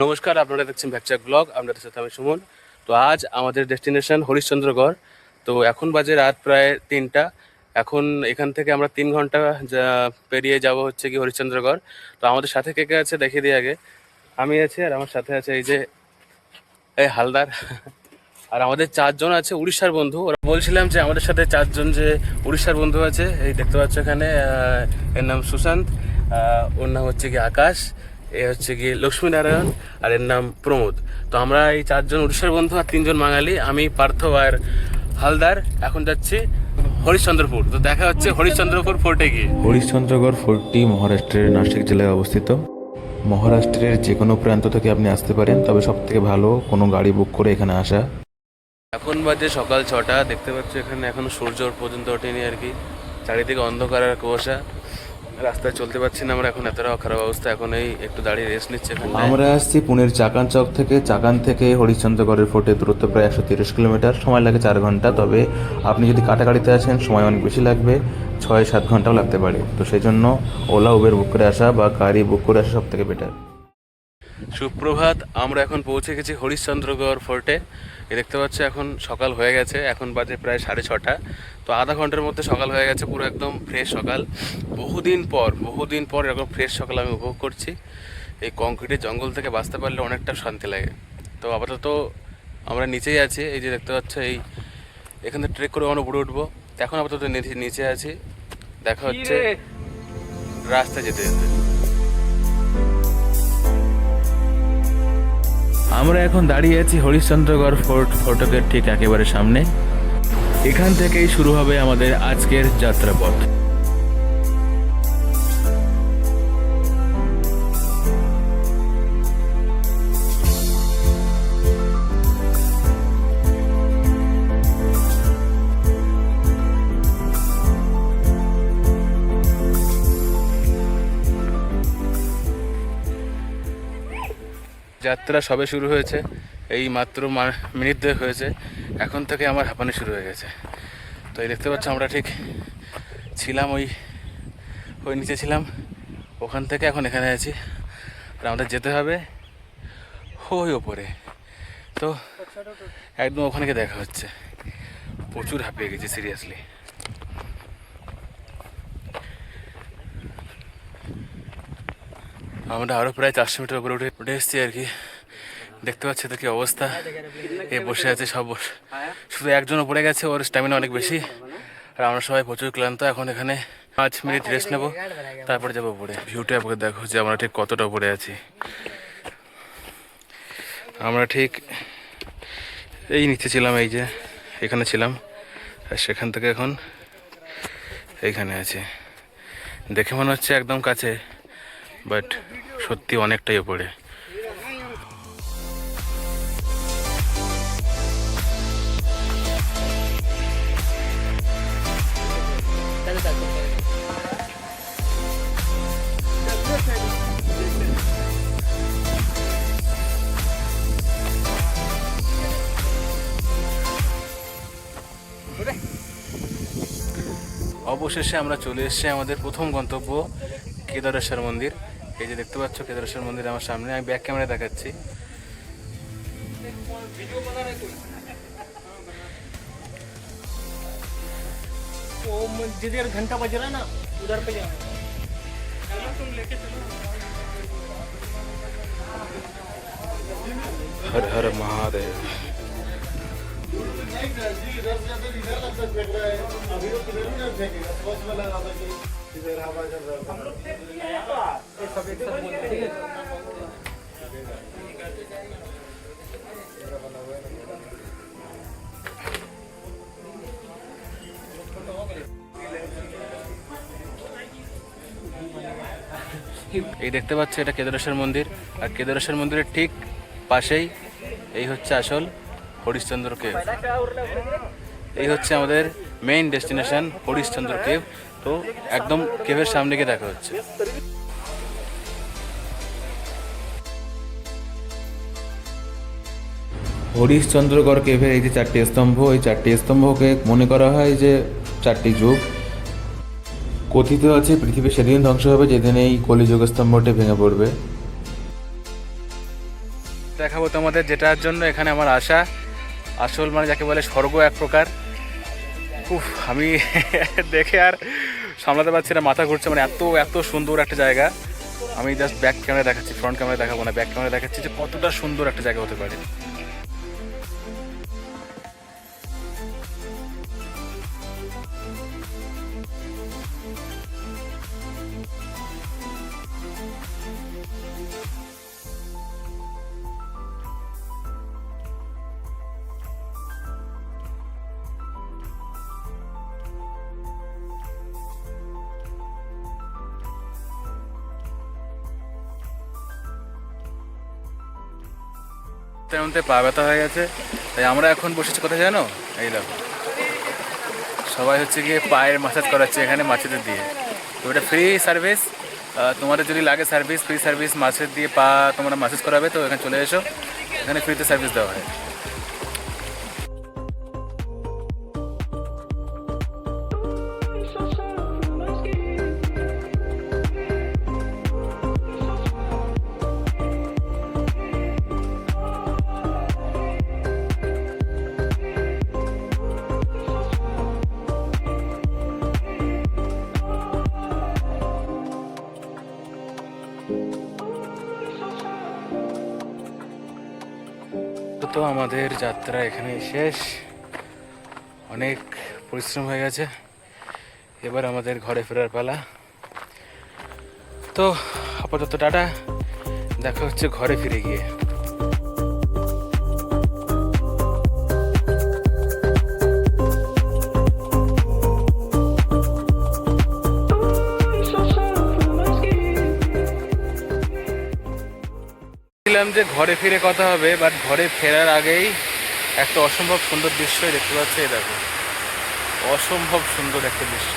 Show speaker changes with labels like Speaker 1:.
Speaker 1: নমস্কার, আপনারা দেখছেন ভ্যাকচাক ব্লগ। আপনাদের সাথে আমি সুমন। তো আজ আমাদের ডেস্টিনেশন হরিশ্চন্দ্রগড়। তো এখন বাজে রাত প্রায় 3টা। এখন এখান থেকে আমরা 3 ঘন্টা যা পেরিয়ে যাব হচ্ছে কি হরিশ্চন্দ্রগড়। তো আমাদের সাথে কে কে আছে দেখিয়ে দিই আগে। আমি আছি আর আমার সাথে আছে এই যে এই হালদার। আর আমাদের 4জন আছে উড়িষ্যার বন্ধু। ওরা বলছিলাম যে আমাদের সাথে 4জন যে উড়িষ্যার বন্ধু আছে, এই দেখতে পাচ্ছ এখানে। এর নাম সুশান্ত, ওর নাম হচ্ছে কি আকাশ, এ হচ্ছে কি লক্ষ্মীনারায়ণ, আর এর নাম প্রমোদ। তো আমরা এই 4জন উড়িষ্যার বন্ধু আর 3জন বাঙালি, আমি পার্থ আর হালদার এখন যাচ্ছি হরিশ্চন্দ্রপুর। তো দেখা হচ্ছে হরিশ্চন্দ্রপুর ফোর্টে গিয়ে।
Speaker 2: হরিশ্চন্দ্রগড় ফোর্টটি মহারাষ্ট্রের নাসিক জেলায় অবস্থিত। মহারাষ্ট্রের যে কোনো প্রান্ত থেকে আপনি আসতে পারেন, তবে সবথেকে ভালো কোনো গাড়ি বুক করে এখানে আসা।
Speaker 1: এখন বাজে সকাল 6টা। দেখতে পাচ্ছ এখানে এখনো সূর্য পর্যন্ত ওঠেনি আর কি। চারিদিকে অন্ধকার আর কুয়াশা, রাস্তায় চলতে পারছি না আমরা এখন, এতটাও খারাপ অবস্থা। এখন এই একটু দাঁড়িয়ে রেস্ট নিচ্ছে এখানে।
Speaker 2: আমরা আসছি পুনের চাকান চক থেকে। চাকান থেকে হরিশ্চন্দ্রগড়ের ফোর্টের দূরত্ব প্রায় 130 কিলোমিটার, সময় লাগে 4 ঘন্টা। তবে আপনি যদি কাটাগাড়িতে আসেন সময় অনেক বেশি লাগবে, 6-7 ঘন্টাও লাগতে পারে। তো সেই জন্য ওলা উবের বুক করে আসা বা গাড়ি বুক করে আসা সব থেকে বেটার।
Speaker 1: সুপ্রভাত, আমরা এখন পৌঁছে গেছি হরিশ্চন্দ্রগড় ফোর্টে। এ দেখতে পাচ্ছ এখন সকাল হয়ে গেছে, এখন বাজে প্রায় 6:30। তো আধা ঘন্টার মধ্যে সকাল হয়ে গেছে, পুরো একদম ফ্রেশ সকাল। বহুদিন পর এরকম ফ্রেশ সকাল আমি উপভোগ করছি। এই কংক্রিটের জঙ্গল থেকে বাঁচতে পারলে অনেকটা শান্তি লাগে। তো আপাতত আমরা নিচেই আছি, এই যে দেখতে পাচ্ছ এই এখান থেকে ট্রেক করে আমরা উপরে উঠবো। এখন আপাতত নিচে আছি, দেখা হচ্ছে রাস্তায় যেতে যেতে।
Speaker 2: আমরা এখন দাঁড়িয়ে আছি হরিশ্চন্দ্রগড় ফোর্টকের ঠিক একেবারে সামনে। এখান থেকেই শুরু হবে আমাদের আজকের যাত্রাপথ।
Speaker 1: যাত্রা সবে শুরু হয়েছে, এই মাত্র মিনিট 2 হয়েছে। এখন থেকে আমার হাঁপানি শুরু হয়ে গেছে। তো এই দেখতে পাচ্ছ আমরা ঠিক ছিলাম ওই ওই নিচে ছিলাম, ওখান থেকে এখন এখানে আছি। আর আমাদের যেতে হবে ওই ওপরে। তো একদম ওখানে গিয়ে দেখা হচ্ছে। প্রচুর হাঁপিয়ে গেছি সিরিয়াসলি। আমরা আরও প্রায় 400 মিটার উপরে উঠে এসেছি আর কি। দেখতে পাচ্ছি তো কি অবস্থা। এ বসে আছে সব, শুধু একজন উপরে গেছে, ওর স্ট্যামিনা অনেক বেশি। আর আমরা সবাই প্রচুর ক্লান্ত। এখন এখানে 5 মিনিট রেস্ট নেবো, তারপরে যাবো উপরে। ভিউটা আপনাকে দেখো যে আমরা ঠিক কতটা উপরে আছি। আমরা ঠিক এই নিচে ছিলাম, এই যে এখানে ছিলাম, আর সেখান থেকে এখন এইখানে আছে। দেখে মনে হচ্ছে একদম কাছে, বাট সত্যি অনেকটাই উপরে। অবশেষে আমরা চলে এসেছি আমাদের প্রথম গন্তব্য, কেদারেশ্বর মন্দির। এই যে দেখতে পাচ্ছ কেদারেশ্বর মন্দির আমার সামনে, আমি ব্যাক ক্যামেরায় দেখাচ্ছি।
Speaker 3: जिधर घंटा बज रहा है ना उधर पे जाना। तुम लेके चलो।
Speaker 1: हर हर महादेव। এই দেখতে পাচ্ছ এটা কেদারেশ্বর মন্দির, আর কেদারেশ্বর মন্দিরের ঠিক পাশেই এই হচ্ছে আসল হরিশ্চন্দ্র কেভ। এই হচ্ছে আমাদের মেইন ডেস্টিনেশন হরিশ্চন্দ্র কেভ। তো একদম কেভের সামনে গিয়ে দেখা হচ্ছে।
Speaker 2: হরিশ্চন্দ্রগড় কেভের এই যে 4টি স্তম্ভ, এই 4টি স্তম্ভকে মনে করা হয় যে 4টি যুগ। কথিত আছে পৃথিবী সেদিন ধ্বংস হবে যেদিন এই কলিযুগ স্তম্ভটি ভেঙে পড়বে।
Speaker 4: দেখাবো তোমাদের, যেটার জন্য এখানে আমার আশা, আসল মানে যাকে বলে স্বর্গ এক প্রকার। উফ, আমি দেখে আর সামলাতে পারছি না, মাথা ঘুরছে, মানে এত এত সুন্দর একটা জায়গা। আমি জাস্ট ব্যাক ক্যামেরা দেখাচ্ছি, ফ্রন্ট ক্যামেরা দেখাবো না, ব্যাক ক্যামেরা দেখাচ্ছি যে কতটা সুন্দর একটা জায়গা হতে পারে। তেমনতে পা ব্যথা হয়ে গেছে, তাই আমরা এখন বসেছি কোথায় জানো? এই দেখো, সবাই হচ্ছে গিয়ে পায়ের মাসাজ করাচ্ছে এখানে মাছেদের দিয়ে। তো এটা ফ্রি সার্ভিস, তোমাদের যদি লাগে সার্ভিস, ফ্রি সার্ভিস, মাছের দিয়ে পা তোমরা মাসাজ করাবে, তো এখানে চলে এসো, এখানে ফ্রিতে সার্ভিস দেওয়া হয়। তো আমাদের যাত্রা এখানে শেষ, অনেক পরিশ্রম হয়ে গেছে, এবার আমাদের ঘরে ফেরার পালা। তো আপাতত টাটা, দেখা হচ্ছে ঘরে ফিরে গিয়ে। যে ঘরে ফিরে কথা হবে, বাট ঘরে ফেরার আগেই একটা অসম্ভব সুন্দর দৃশ্য দেখতে পাচ্ছি। দেখো, অসম্ভব সুন্দর একটা দৃশ্য।